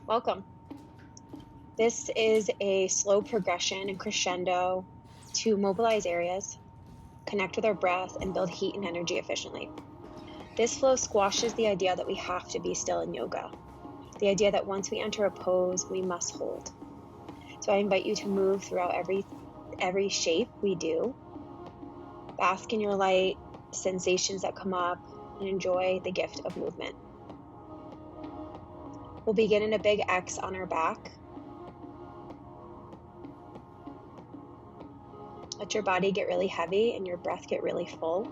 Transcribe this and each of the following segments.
Welcome. This is a slow progression and crescendo to mobilize areas, connect with our breath, and build heat and energy efficiently. This flow squashes the idea that we have to be still in yoga, the idea that once we enter a pose, we must hold. So I invite you to move throughout every shape we do. Bask in your light, sensations that come up, and enjoy the gift of movement. We'll begin in a big X on our back. Let your body get really heavy and your breath get really full.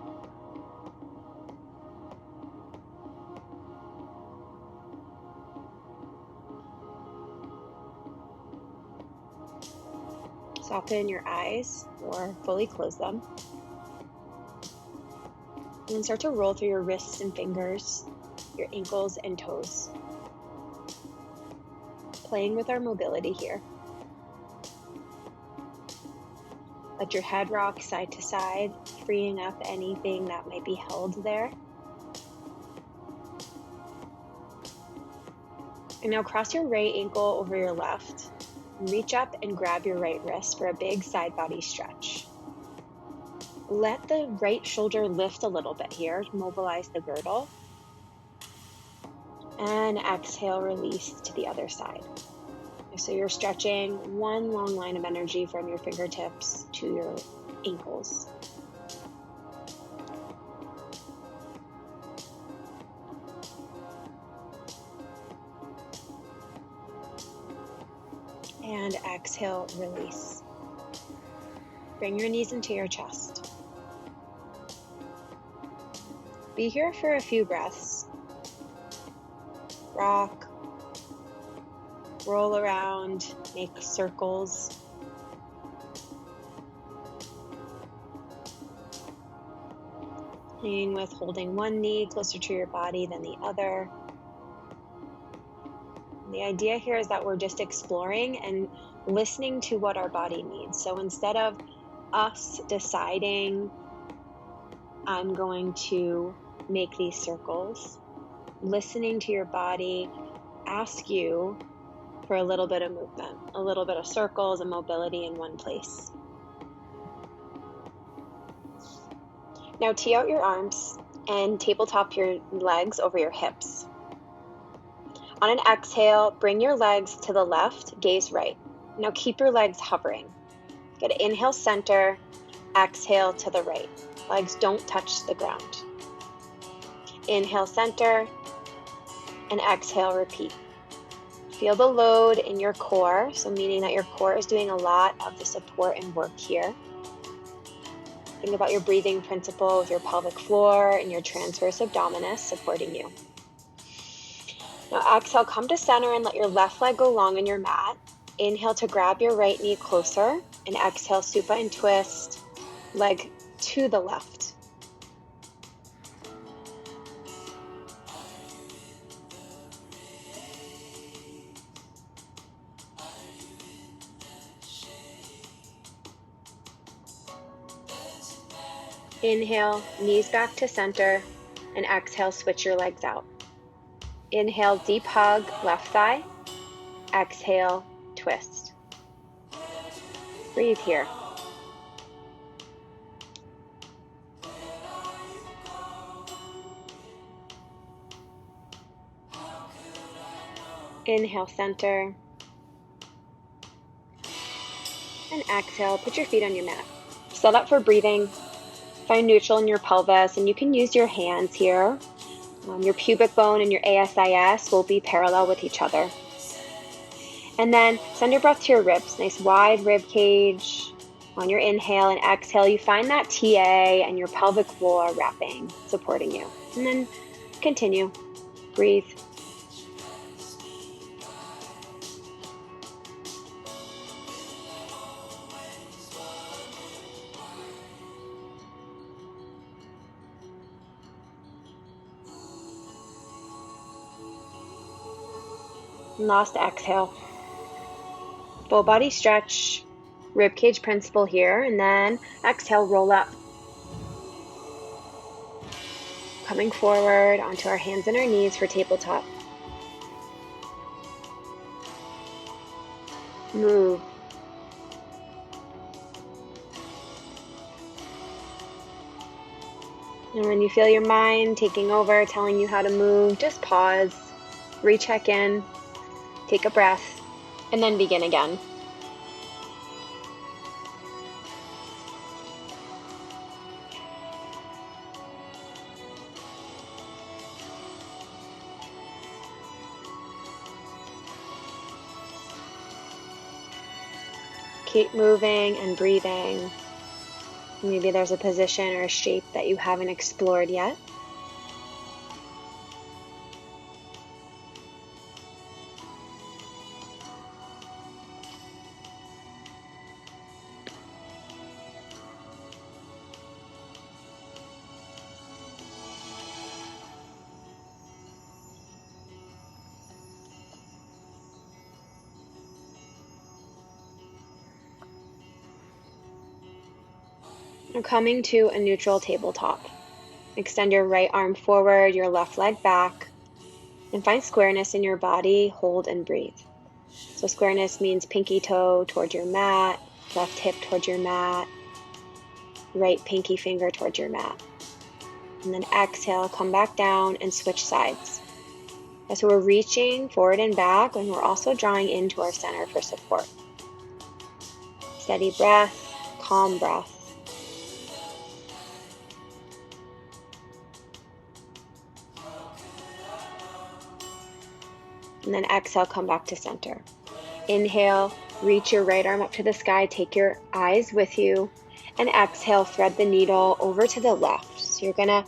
Soften your eyes or fully close them. And then start to roll through your wrists and fingers, your ankles and toes. Playing with our mobility here. Let your head rock side to side, freeing up anything that might be held there. And now cross your right ankle over your left. Reach up and grab your right wrist for a big side body stretch. Let the right shoulder lift a little bit here to mobilize the girdle. And exhale, release to the other side. So you're stretching one long line of energy from your fingertips to your ankles. And exhale, release. Bring your knees into your chest. Be here for a few breaths. Rock, roll around, make circles. Playing with holding one knee closer to your body than the other. And the idea here is that we're just exploring and listening to what our body needs. So instead of us deciding, I'm going to make these circles, listening to your body ask you for a little bit of movement, a little bit of circles and mobility in one place. Now tee out your arms and tabletop your legs over your hips. On an exhale, bring your legs to the left, gaze right. Now keep your legs hovering. Good. Inhale, center. Exhale to the right. Legs don't touch the ground. Inhale, center. And exhale, repeat. Feel the load in your core, so meaning that your core is doing a lot of the support and work here. Think about your breathing principle with your pelvic floor and your transverse abdominis supporting you. Now exhale, come to center and let your left leg go long on your mat. Inhale to grab your right knee closer, and exhale, supine twist, leg to the left. Inhale, knees back to center, and exhale, switch your legs out. Inhale, deep hug, left thigh. Exhale, twist. Breathe here. Inhale, center. And exhale, put your feet on your mat. Set up for breathing. Find neutral in your pelvis, and you can use your hands here. Your pubic bone and your ASIS will be parallel with each other. And then send your breath to your ribs. Nice wide rib cage. On your inhale and exhale, you find that TA and your pelvic floor wrapping, supporting you. And then continue. Breathe. Last exhale. Full body stretch, ribcage principle here, and then exhale, roll up. Coming forward onto our hands and our knees for tabletop. Move. And when you feel your mind taking over, telling you how to move, just pause, recheck in, take a breath, and then begin again. Keep moving and breathing. Maybe there's a position or a shape that you haven't explored yet. Now coming to a neutral tabletop. Extend your right arm forward, your left leg back, and find squareness in your body. Hold and breathe. So squareness means pinky toe towards your mat, left hip towards your mat, right pinky finger towards your mat. And then exhale, come back down and switch sides. So we're reaching forward and back, and we're also drawing into our center for support. Steady breath, calm breath. And then exhale, come back to center. Inhale, reach your right arm up to the sky, take your eyes with you, and exhale, thread the needle over to the left. So you're gonna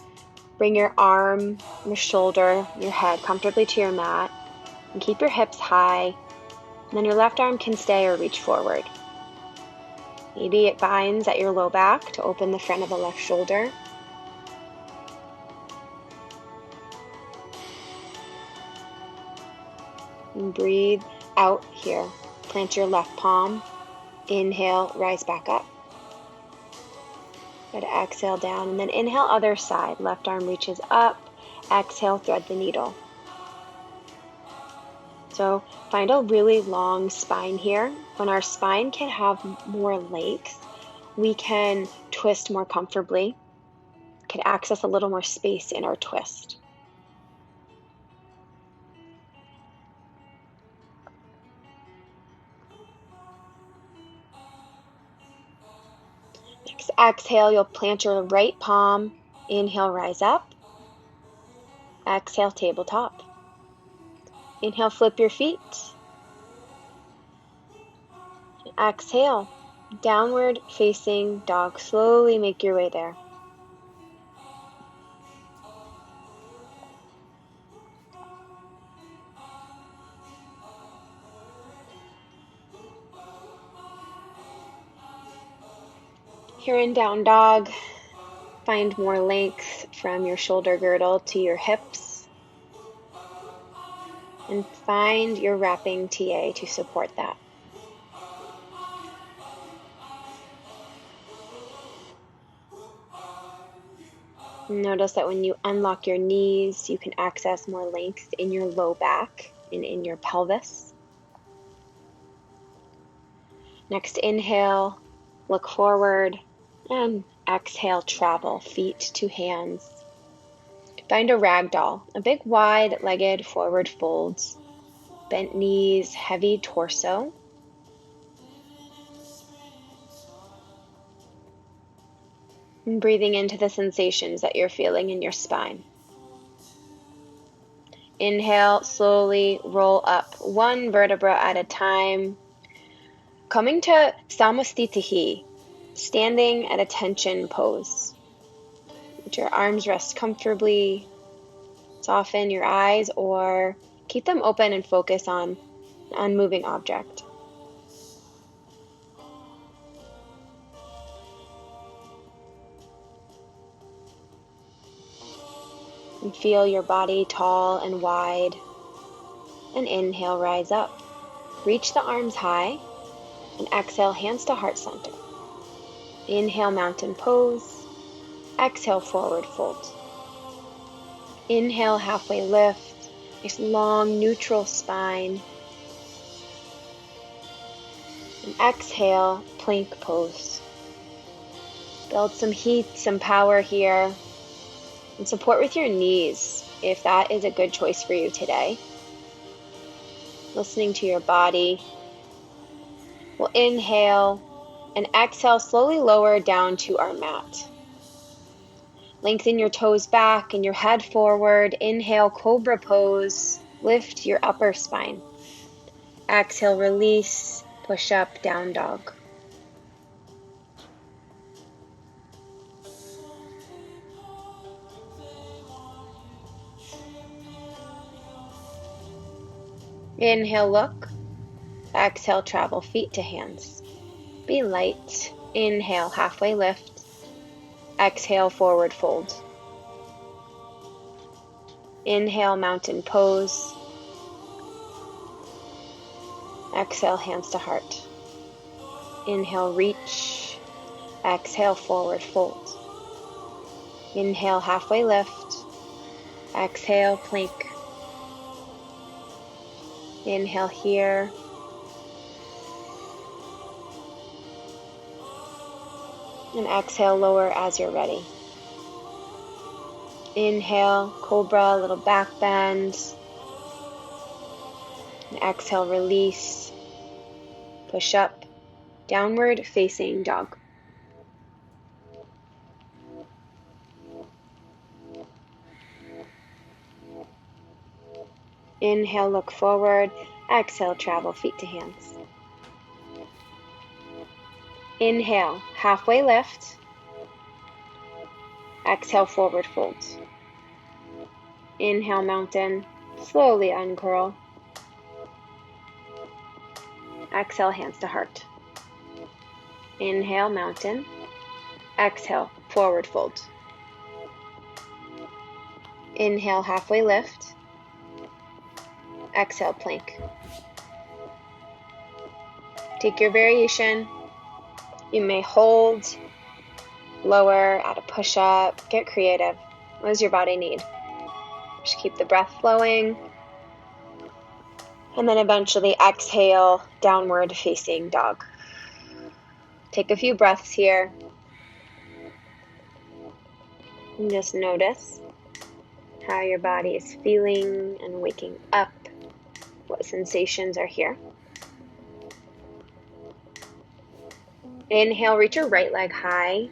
bring your arm, your shoulder, your head comfortably to your mat, and keep your hips high. And then your left arm can stay or reach forward. Maybe it binds at your low back to open the front of the left shoulder. And breathe out here. Plant your left palm. Inhale, rise back up. Go to exhale down, and then inhale other side. Left arm reaches up. Exhale, thread the needle. So find a really long spine here. When our spine can have more length, we can twist more comfortably, can access a little more space in our twist. Next, exhale, you'll plant your right palm. Inhale, rise up. Exhale, tabletop. Inhale, flip your feet. Exhale, downward facing dog. Slowly make your way there. Here in down dog, find more length from your shoulder girdle to your hips. And find your wrapping TA to support that. Notice that when you unlock your knees, you can access more length in your low back and in your pelvis. Next, inhale, look forward, and exhale, travel, feet to hands. Find a ragdoll, a big wide-legged forward folds, bent knees, heavy torso. And breathing into the sensations that you're feeling in your spine. Inhale, slowly roll up one vertebra at a time. Coming to Samastitihi, standing at attention pose. Let your arms rest comfortably. Soften your eyes or keep them open and focus on an unmoving object. And feel your body tall and wide. And inhale, rise up. Reach the arms high. And exhale, hands to heart center. Inhale, mountain pose. Exhale, forward fold. Inhale, halfway lift. Nice long neutral spine. And exhale, plank pose. Build some heat, some power here. And support with your knees if that is a good choice for you today. Listening to your body. We'll inhale and exhale, slowly lower down to our mat. Lengthen your toes back and your head forward. Inhale, cobra pose. Lift your upper spine. Exhale, release, push up, down dog. Inhale, look. Exhale, travel feet to hands. Be light. Inhale, halfway lift. Exhale, forward fold. Inhale, mountain pose. Exhale, hands to heart. Inhale, reach. Exhale, forward fold. Inhale, halfway lift. Exhale, plank. Inhale here. And exhale, lower as you're ready. Inhale, cobra, little back bend. And exhale, release. Push up, downward facing dog. Inhale, look forward. Exhale, travel feet to hands. Inhale, halfway lift. Exhale, forward fold. Inhale, mountain. Slowly uncurl. Exhale, hands to heart. Inhale, mountain. Exhale, forward fold. Inhale, halfway lift. Exhale, plank. Take your variation. You may hold, lower, add a push-up, get creative. What does your body need? Just keep the breath flowing. And then eventually exhale, downward facing dog. Take a few breaths here. And just notice how your body is feeling and waking up. What sensations are here. Inhale, reach your right leg high.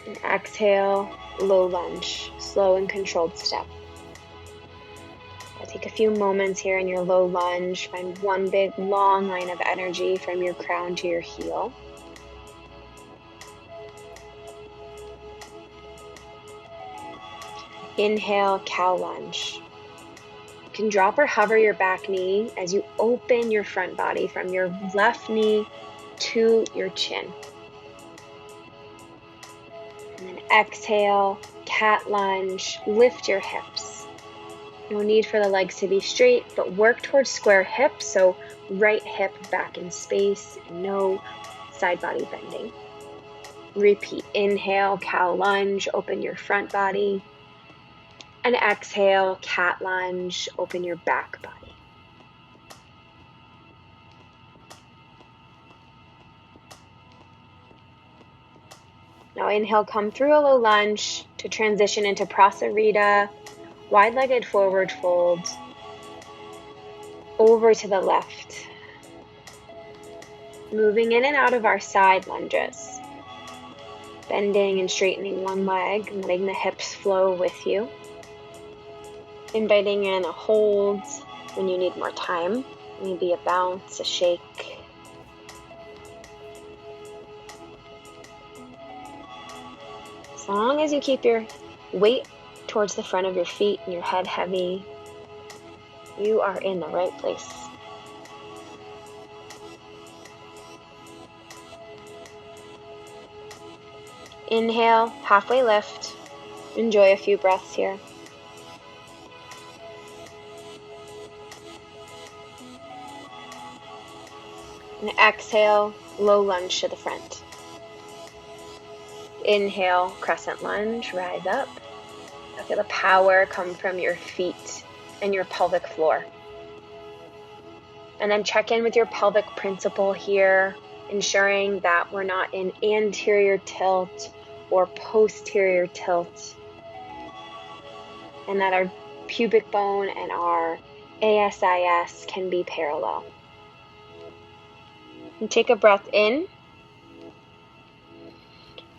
And exhale, low lunge, slow and controlled step. I'll take a few moments here in your low lunge. Find one big long line of energy from your crown to your heel. Inhale, cow lunge. You can drop or hover your back knee as you open your front body from your left knee to your chin. And then exhale, cat lunge, lift your hips. No need for the legs to be straight, but work towards square hips, so right hip back in space, and no side body bending. Repeat, inhale, cow lunge, open your front body. And exhale, cat lunge, open your back body. Now inhale, come through a low lunge to transition into Prasarita, wide-legged forward fold, over to the left. Moving in and out of our side lunges. Bending and straightening one leg and letting the hips flow with you. Inviting in a hold when you need more time, maybe a bounce, a shake. As long as you keep your weight towards the front of your feet and your head heavy, you are in the right place. Inhale, halfway lift. Enjoy a few breaths here. And exhale, low lunge to the front. Inhale, crescent lunge, rise up. Feel the power come from your feet and your pelvic floor. And then check in with your pelvic principle here, ensuring that we're not in anterior tilt or posterior tilt, and that our pubic bone and our ASIS can be parallel. And take a breath in.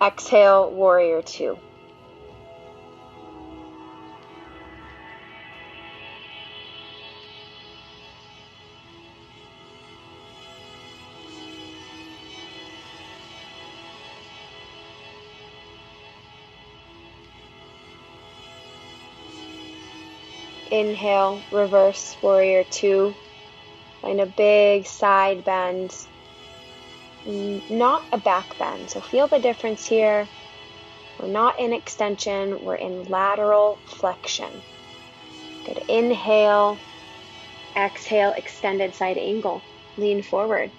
Exhale, warrior two. Inhale, reverse warrior two. Find a big side bend, not a back bend. So feel the difference here. We're not in extension, we're in lateral flexion. Good. Inhale, exhale, extended side angle. Lean forward.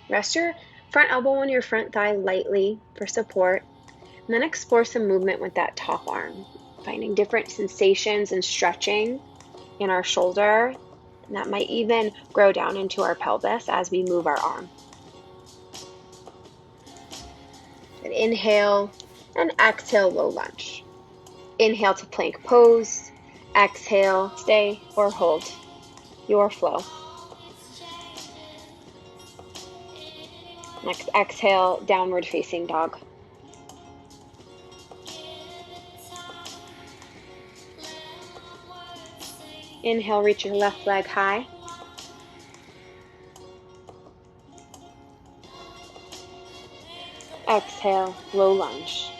Rest your front elbow on your front thigh lightly for support. And then explore some movement with that top arm, finding different sensations and stretching in our shoulder. And that might even grow down into our pelvis as we move our arm. And inhale and exhale, low lunge. Inhale to plank pose. Exhale, stay or hold. Your flow. Next, exhale, downward facing dog. Inhale, reach your left leg high. Exhale, low lunge.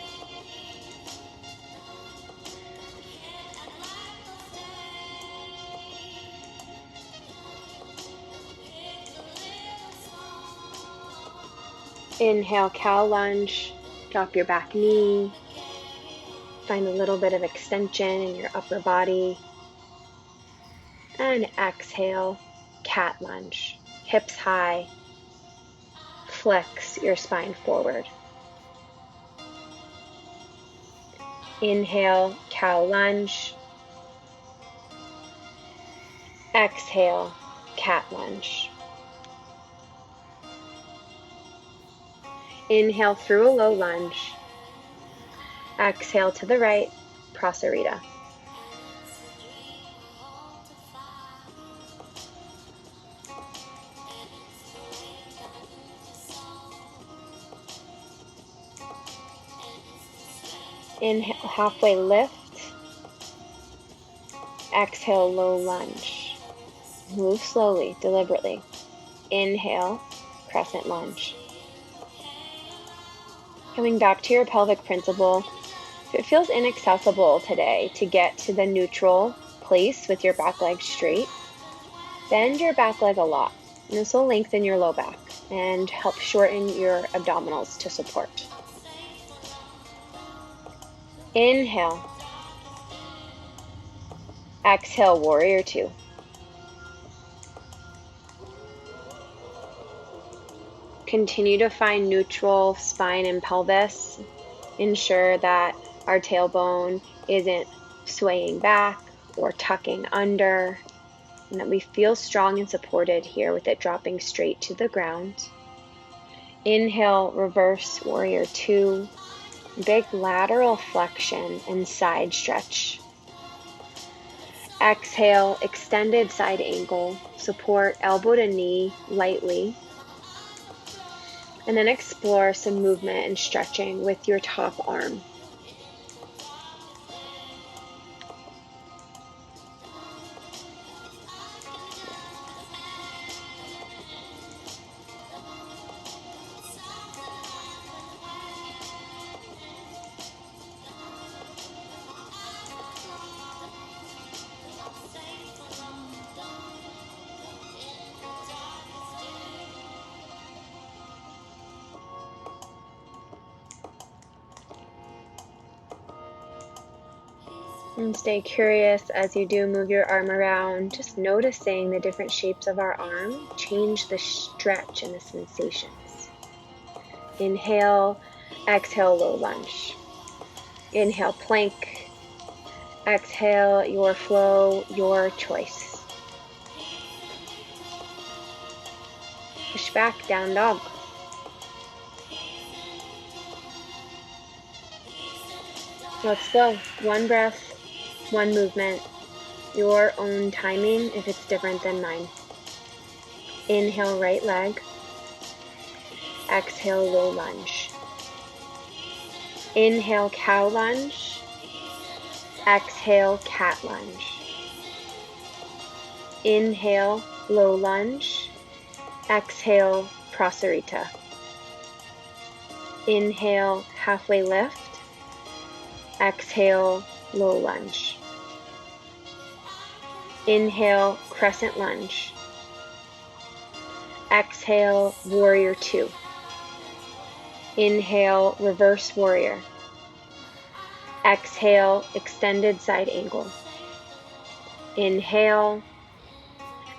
Inhale, cow lunge. Drop your back knee. Find a little bit of extension in your upper body. And exhale, cat lunge. Hips high. Flex your spine forward. Inhale, cow lunge. Exhale, cat lunge. Inhale through a low lunge. Exhale to the right, Prasarita. Inhale, halfway lift. Exhale, low lunge. Move slowly, deliberately. Inhale, crescent lunge. Coming back to your pelvic principle, if it feels inaccessible today to get to the neutral place with your back leg straight, bend your back leg a lot. And this will lengthen your low back and help shorten your abdominals to support. Inhale. Exhale, warrior two. Continue to find neutral spine and pelvis. Ensure that our tailbone isn't swaying back or tucking under, and that we feel strong and supported here with it dropping straight to the ground. Inhale, reverse warrior two. Big lateral flexion and side stretch. Exhale, extended side angle. Support elbow to knee lightly. And then explore some movement and stretching with your top arm. And stay curious as you do move your arm around, just noticing the different shapes of our arm. Change the stretch and the sensations. Inhale, exhale, low lunge. Inhale, plank. Exhale, your flow, your choice. Push back, down dog. Let's go. One breath, one movement, your own timing if it's different than mine. Inhale, right leg. Exhale, low lunge. Inhale, cow lunge. Exhale, cat lunge. Inhale, low lunge. Exhale, prasarita. Inhale, halfway lift. Exhale, low lunge. Inhale, crescent lunge. Exhale, warrior two. Inhale, reverse warrior. Exhale, extended side angle. Inhale,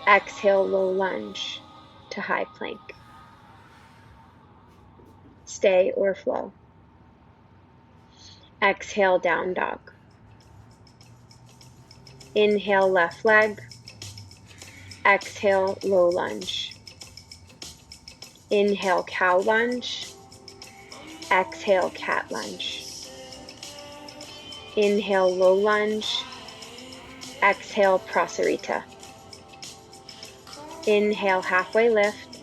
exhale, low lunge to high plank. Stay or flow. Exhale, down dog. Inhale, left leg. Exhale, low lunge. Inhale, cow lunge. Exhale, cat lunge. Inhale, low lunge. Exhale, prasarita. Inhale, halfway lift.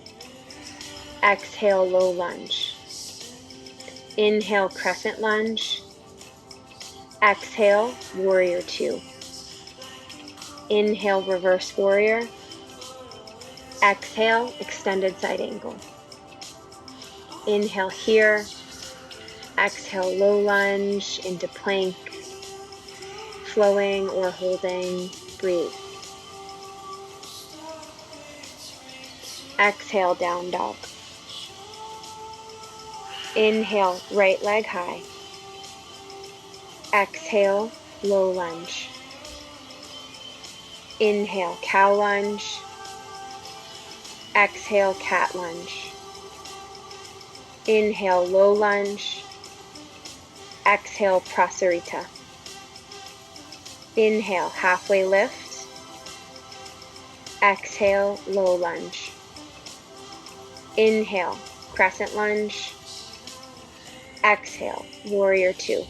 Exhale, low lunge. Inhale, crescent lunge. Exhale, warrior two. Inhale, reverse warrior. Exhale, extended side angle. Inhale here. Exhale, low lunge into plank. Flowing or holding, breathe. Exhale, down dog. Inhale, right leg high. Exhale, low lunge. Inhale, cow lunge. Exhale, cat lunge. Inhale, low lunge. Exhale, prasarita. Inhale, halfway lift. Exhale, low lunge. Inhale, crescent lunge. Exhale, warrior two.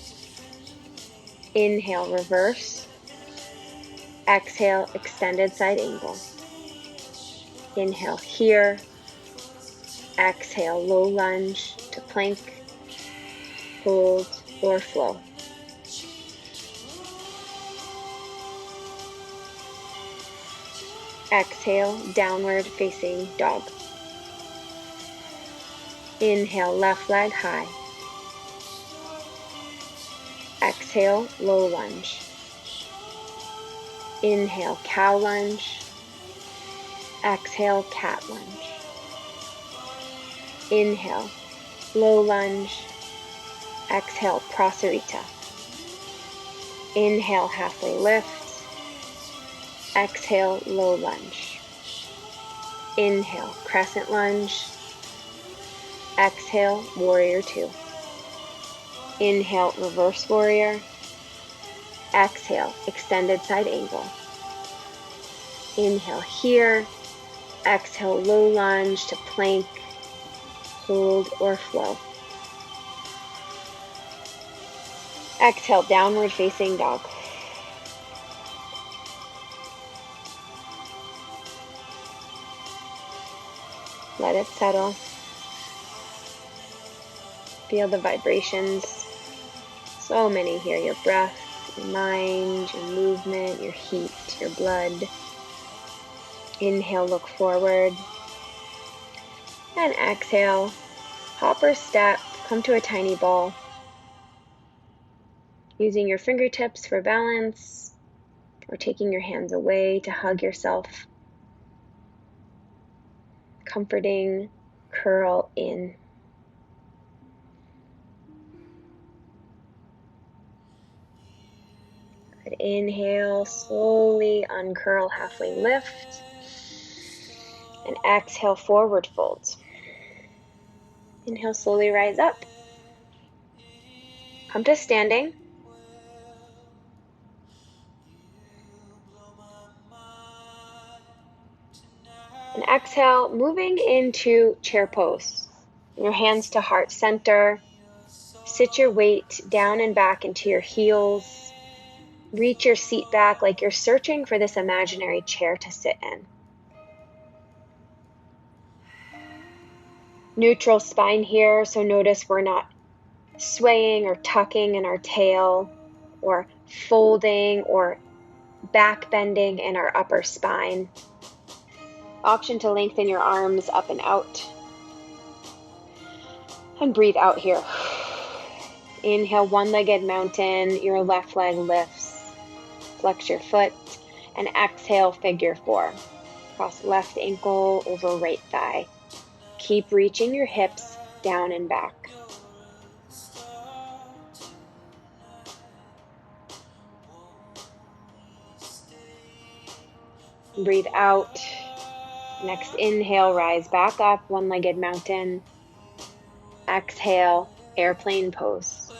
Inhale, reverse. Exhale, extended side angle. Inhale here. Exhale, low lunge to plank, hold, or flow. Exhale, downward facing dog. Inhale, left leg high. Exhale, low lunge. Inhale, cow lunge. Exhale, cat lunge. Inhale, low lunge. Exhale, prasarita. Inhale, halfway lift. Exhale, low lunge. Inhale, crescent lunge. Exhale, warrior two. Inhale, reverse warrior. Exhale, extended side angle. Inhale here. Exhale, low lunge to plank, hold, or flow. Exhale, downward facing dog. Let it settle. Feel the vibrations. So many here. Your breath, your mind, your movement, your heat, your blood. Inhale, look forward. And exhale, hop or step, come to a tiny ball. Using your fingertips for balance, or taking your hands away to hug yourself. Comforting, curl in. Good. Inhale, slowly uncurl, halfway lift. And exhale, forward fold. Inhale, slowly rise up. Come to standing. And exhale, moving into chair pose. Your hands to heart center. Sit your weight down and back into your heels. Reach your seat back like you're searching for this imaginary chair to sit in. Neutral spine here, so notice we're not swaying or tucking in our tail or folding or back bending in our upper spine. Option to lengthen your arms up and out. And breathe out here. Inhale, one-legged mountain, your left leg lifts. Flex your foot, and exhale, figure four. Cross left ankle over right thigh. Keep reaching your hips down and back. Breathe out. Next inhale, rise back up, one-legged mountain. Exhale, airplane pose.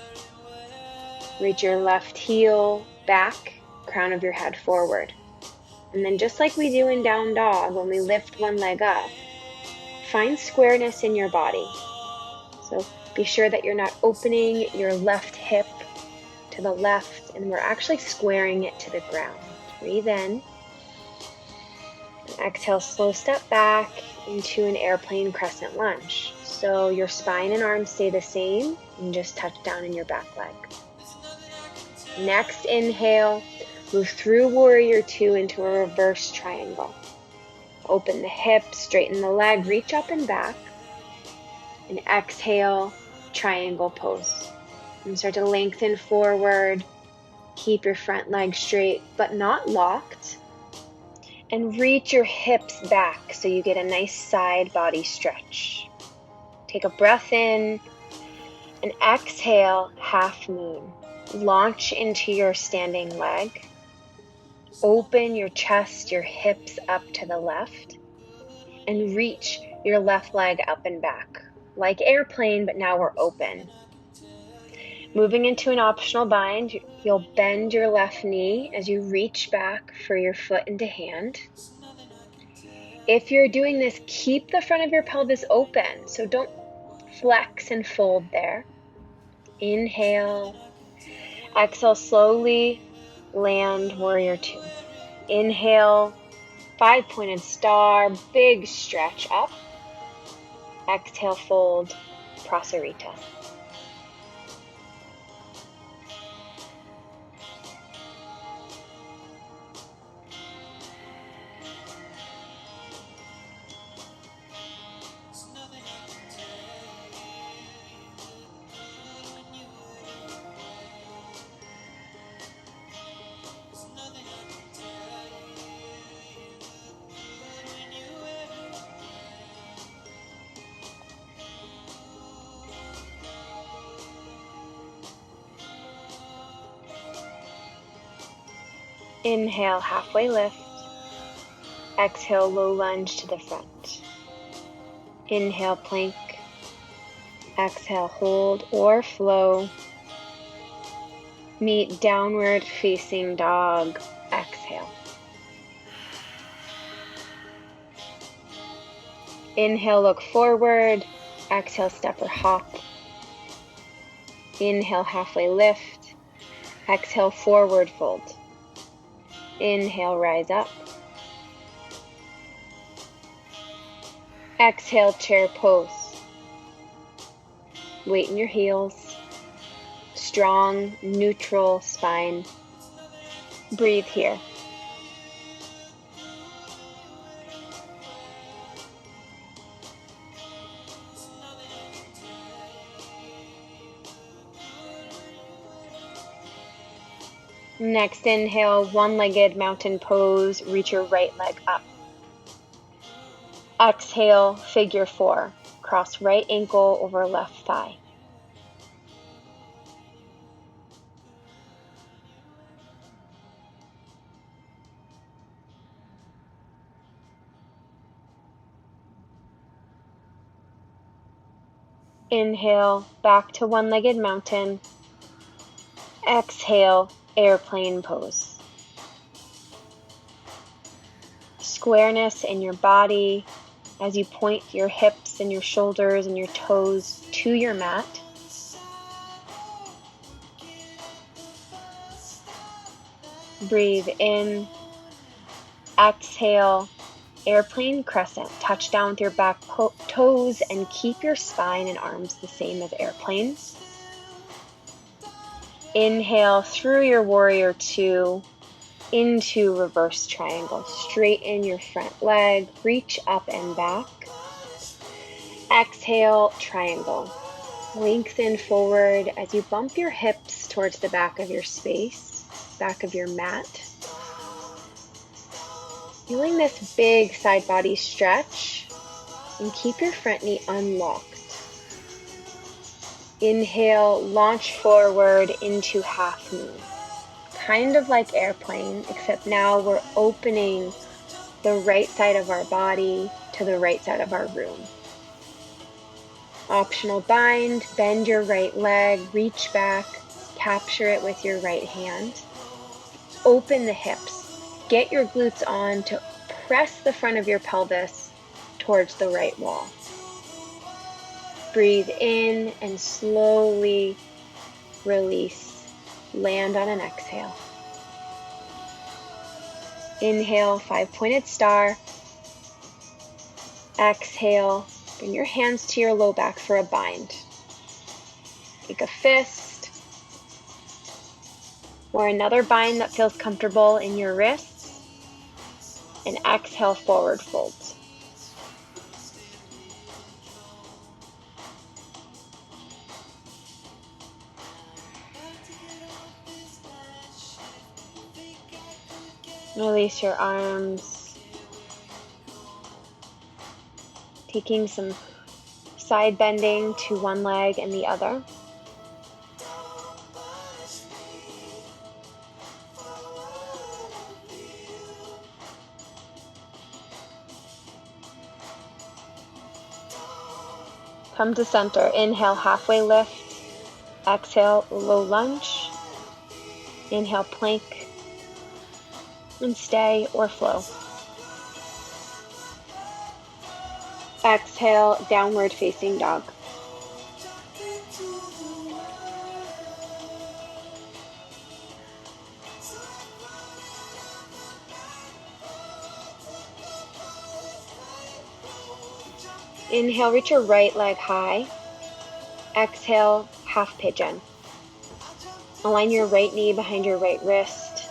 Reach your left heel back, crown of your head forward. And then just like we do in down dog, when we lift one leg up, find squareness in your body. So be sure that you're not opening your left hip to the left, and we're actually squaring it to the ground. Breathe in. And exhale, slow step back into an airplane crescent lunge. So your spine and arms stay the same and just touch down in your back leg. Next inhale, move through warrior two into a reverse triangle. Open the hips, straighten the leg, reach up and back. And exhale, triangle pose. And start to lengthen forward. Keep your front leg straight, but not locked. And reach your hips back so you get a nice side body stretch. Take a breath in and exhale, half moon. Launch into your standing leg. Open your chest, your hips up to the left. And reach your left leg up and back. Like airplane, but now we're open. Moving into an optional bind, you'll bend your left knee as you reach back for your foot into hand. If you're doing this, keep the front of your pelvis open, so don't flex and fold there. Inhale. Exhale, slowly land warrior two. Inhale, 5-pointed star, big stretch up. Exhale, fold, prasarita. Inhale, halfway lift. Exhale, low lunge to the front. Inhale, plank. Exhale, hold or flow. Meet downward facing dog. Exhale. Inhale, look forward. Exhale, step or hop. Inhale, halfway lift. Exhale, forward fold. Inhale, rise up. Exhale, chair pose. Weight in your heels. Strong, neutral spine. Breathe here. Next inhale, one-legged mountain pose. Reach your right leg up. Exhale, figure four. Cross right ankle over left thigh. Inhale, back to one-legged mountain. Exhale, airplane pose. squareness in your body as you point your hips and your shoulders and your toes to your mat. Breathe in, exhale, airplane crescent. Touch down with your back toes and keep your spine and arms the same as airplane. Inhale through your warrior two into reverse triangle. Straighten your front leg, reach up and back. Exhale, triangle. Lengthen forward as you bump your hips towards the back of your space, back of your mat. Feeling this big side body stretch, and keep your front knee unlocked. Inhale, launch forward into half knee. Kind of like airplane, except now we're opening the right side of our body to the right side of our room. Optional bind, bend your right leg, reach back, capture it with your right hand. Open the hips. Get your glutes on to press the front of your pelvis towards the right wall. Breathe in and slowly release. Land on an exhale. Inhale, 5-pointed star. Exhale, bring your hands to your low back for a bind. Take a fist or another bind that feels comfortable in your wrists, and exhale, forward fold. Release your arms, taking some side bending to one leg and the other. Come to center. Inhale, halfway lift. Exhale, low lunge. Inhale, plank. And stay or flow. Exhale, downward facing dog. Inhale, reach your right leg high. Exhale, half pigeon. Align your right knee behind your right wrist.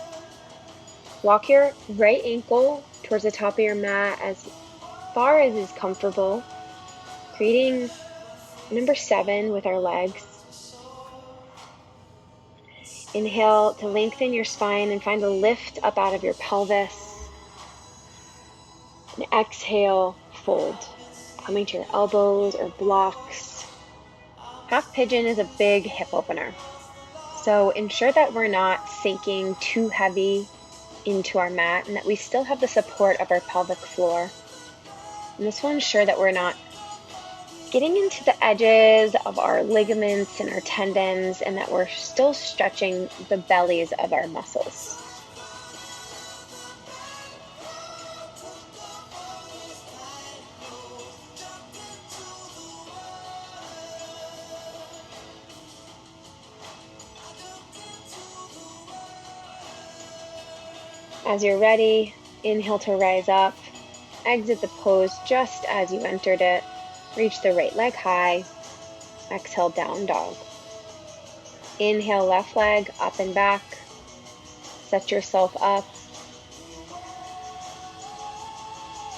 Walk your right ankle towards the top of your mat as far as is comfortable, creating number 7 with our legs. Inhale to lengthen your spine and find a lift up out of your pelvis. And exhale, fold, coming to your elbows or blocks. Half pigeon is a big hip opener. So ensure that we're not sinking too heavy into our mat and that we still have the support of our pelvic floor. And this will ensure that we're not getting into the edges of our ligaments and our tendons and that we're still stretching the bellies of our muscles. As you're ready, inhale to rise up. Exit the pose just as you entered it. Reach the right leg high. Exhale, down dog. Inhale, left leg up and back. Set yourself up.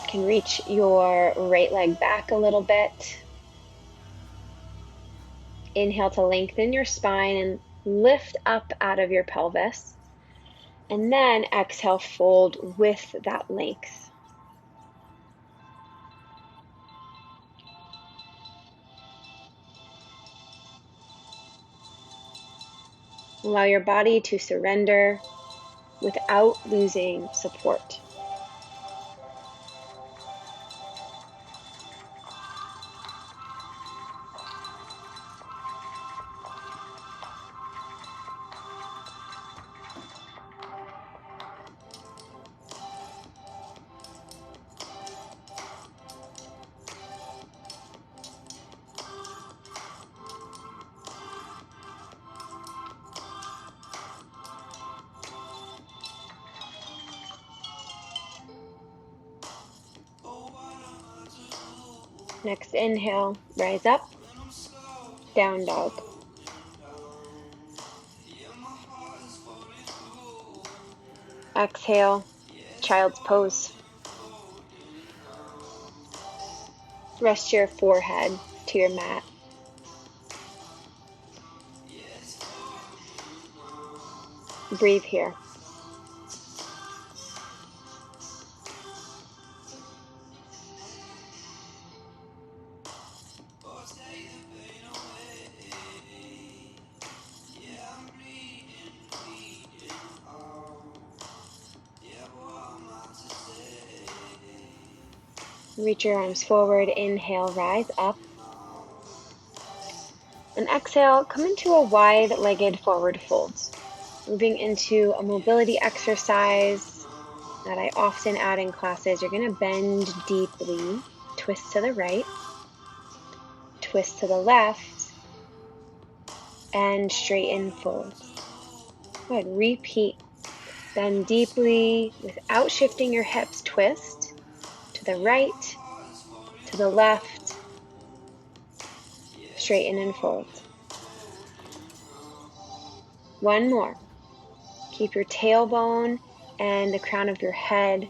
You can reach your right leg back a little bit. Inhale to lengthen your spine and lift up out of your pelvis. And then exhale, fold with that length. Allow your body to surrender without losing support. Next inhale, rise up, down dog. Exhale, child's pose. Rest your forehead to your mat. Breathe here. Reach your arms forward. Inhale, rise up. And exhale, come into a wide-legged forward fold. Moving into a mobility exercise that I often add in classes. You're going to bend deeply, twist to the right, twist to the left, and straighten, fold. Good. Repeat. Bend deeply without shifting your hips. Twist to the right, to the left, straighten and fold. One more. Keep your tailbone and the crown of your head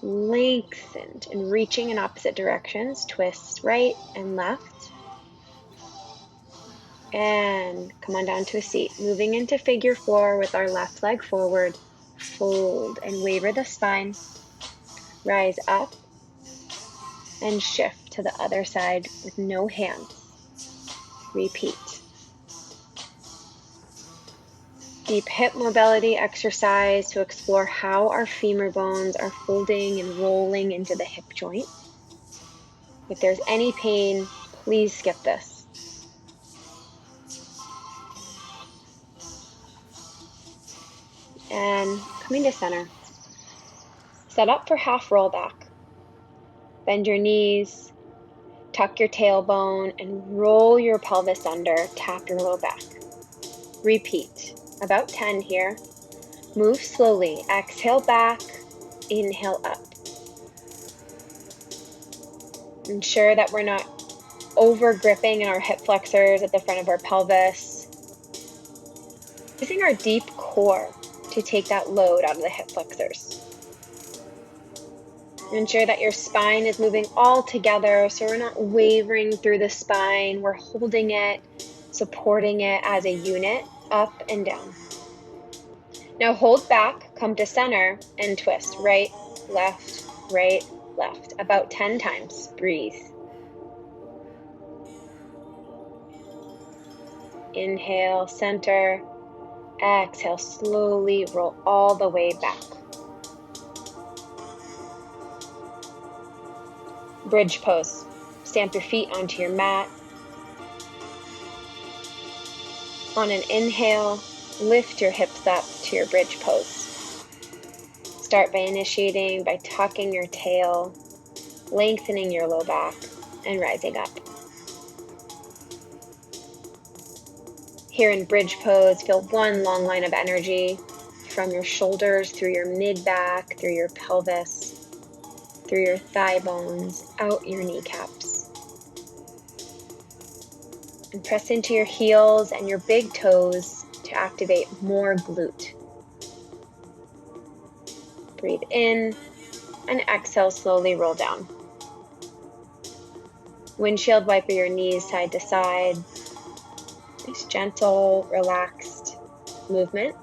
lengthened and reaching in opposite directions. Twist right and left. And come on down to a seat. Moving into figure 4 with our left leg forward. Fold and waver the spine. Rise up and shift to the other side with no hands. Repeat. Deep hip mobility exercise to explore how our femur bones are folding and rolling into the hip joint. If there's any pain, please skip this. And coming to center. Set up for half roll back. Bend your knees, tuck your tailbone, and roll your pelvis under. Tap your low back. Repeat. About 10 here. Move slowly. Exhale back. Inhale up. Ensure that we're not over gripping in our hip flexors at the front of our pelvis. Using our deep core to take that load out of the hip flexors. Ensure that your spine is moving all together so we're not wavering through the spine. We're holding it, supporting it as a unit, up and down. Now hold back, come to center, and twist. Right, left, about 10 times. Breathe. Inhale, center. Exhale, slowly roll all the way back. Bridge pose. Stamp your feet onto your mat. On an inhale, lift your hips up to your bridge pose. Start by initiating by tucking your tail, lengthening your low back, and rising up. Here in bridge pose, feel one long line of energy from your shoulders through your mid-back, through your pelvis, through your thigh bones, out your kneecaps. And press into your heels and your big toes to activate more glute. Breathe in and exhale, slowly roll down. Windshield wiper your knees side to side. Nice, gentle, relaxed movement.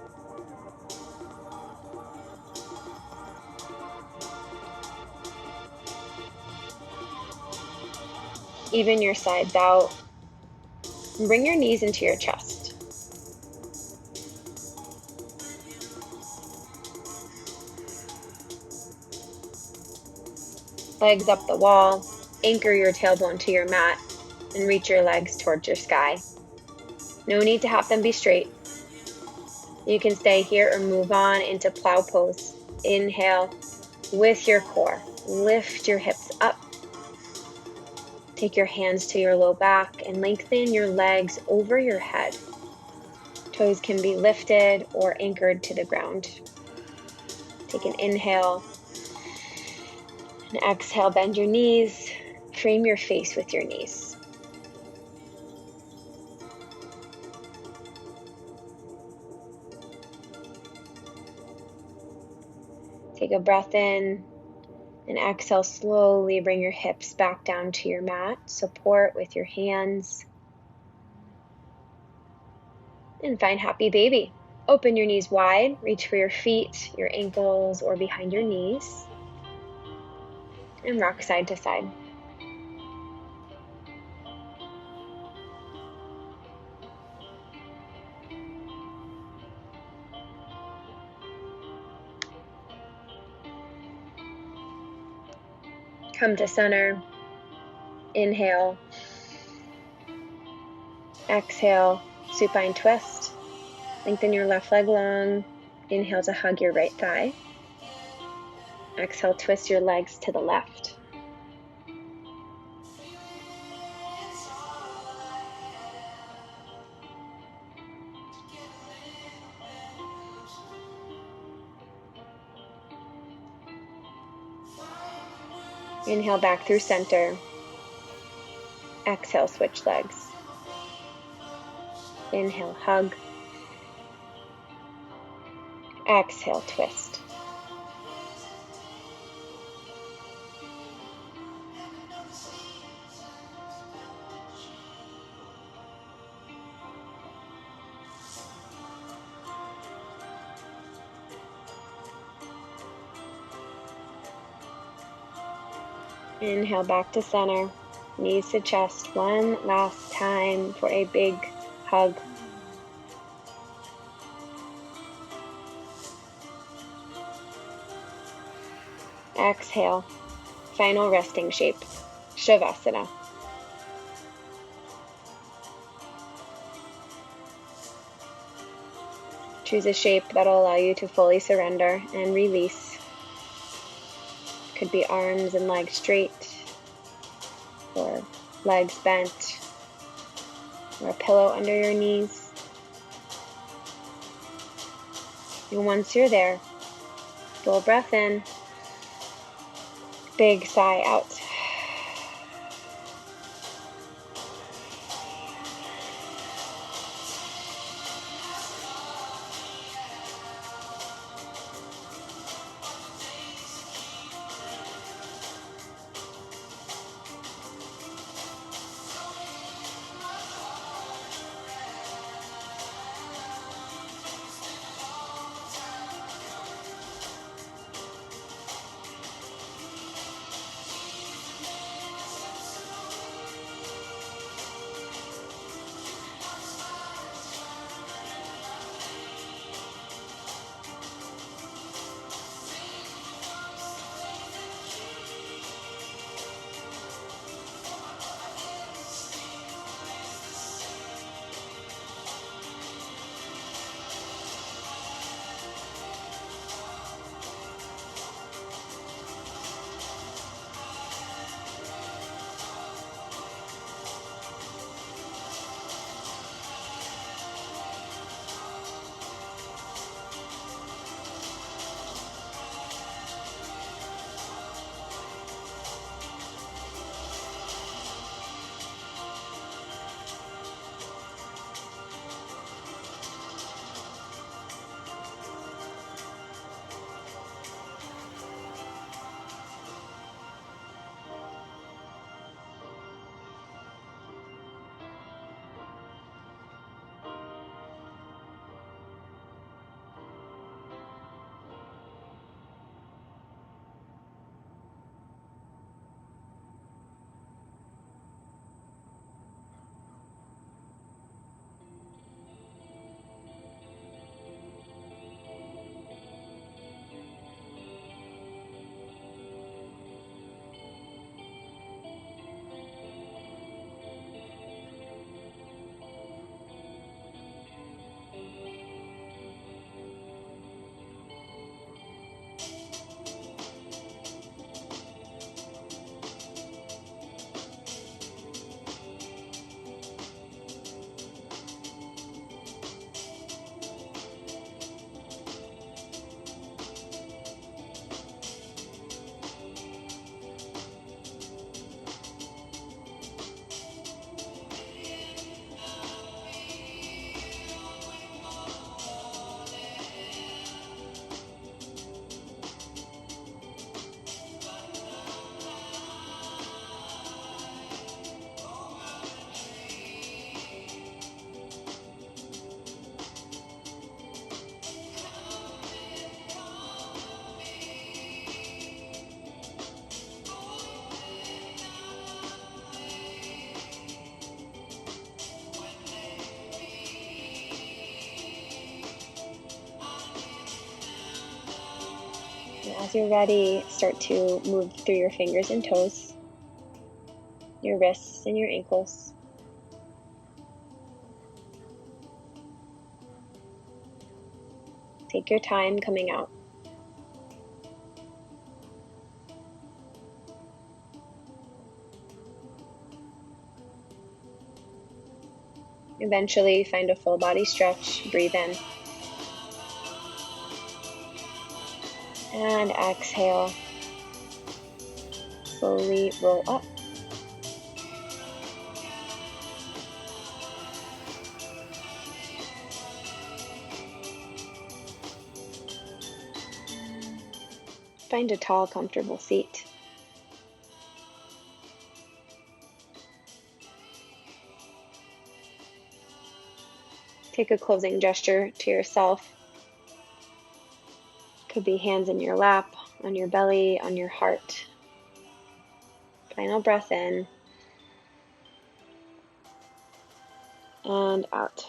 Even your sides out. And bring your knees into your chest. Legs up the wall. Anchor your tailbone to your mat and reach your legs towards your sky. No need to have them be straight. You can stay here or move on into plow pose. Inhale with your core. Lift your hips up. Take your hands to your low back and lengthen your legs over your head. Toes can be lifted or anchored to the ground. Take an inhale and exhale, bend your knees, frame your face with your knees. Take a breath in and exhale, slowly bring your hips back down to your mat. Support with your hands. And find happy baby. Open your knees wide, reach for your feet, your ankles, or behind your knees. And rock side to side. Come to center. Inhale. Exhale, supine twist. Lengthen your left leg long. Inhale to hug your right thigh. Exhale, twist your legs to the left. Inhale back through center. Exhale, switch legs. Inhale, hug. Exhale, twist. Inhale back to center. Knees to chest one last time for a big hug. Exhale. Final resting shape, Shavasana. Choose a shape that'll allow you to fully surrender and release. Could be arms and legs straight, or legs bent, or a pillow under your knees. And once you're there, full breath in, big sigh out. As you're ready, start to move through your fingers and toes, your wrists and your ankles. Take your time coming out. Eventually, find a full body stretch. Breathe in. And exhale. Slowly roll up. Find a tall, comfortable seat. Take a closing gesture to yourself. Could be hands in your lap, on your belly, on your heart. Final breath in and out.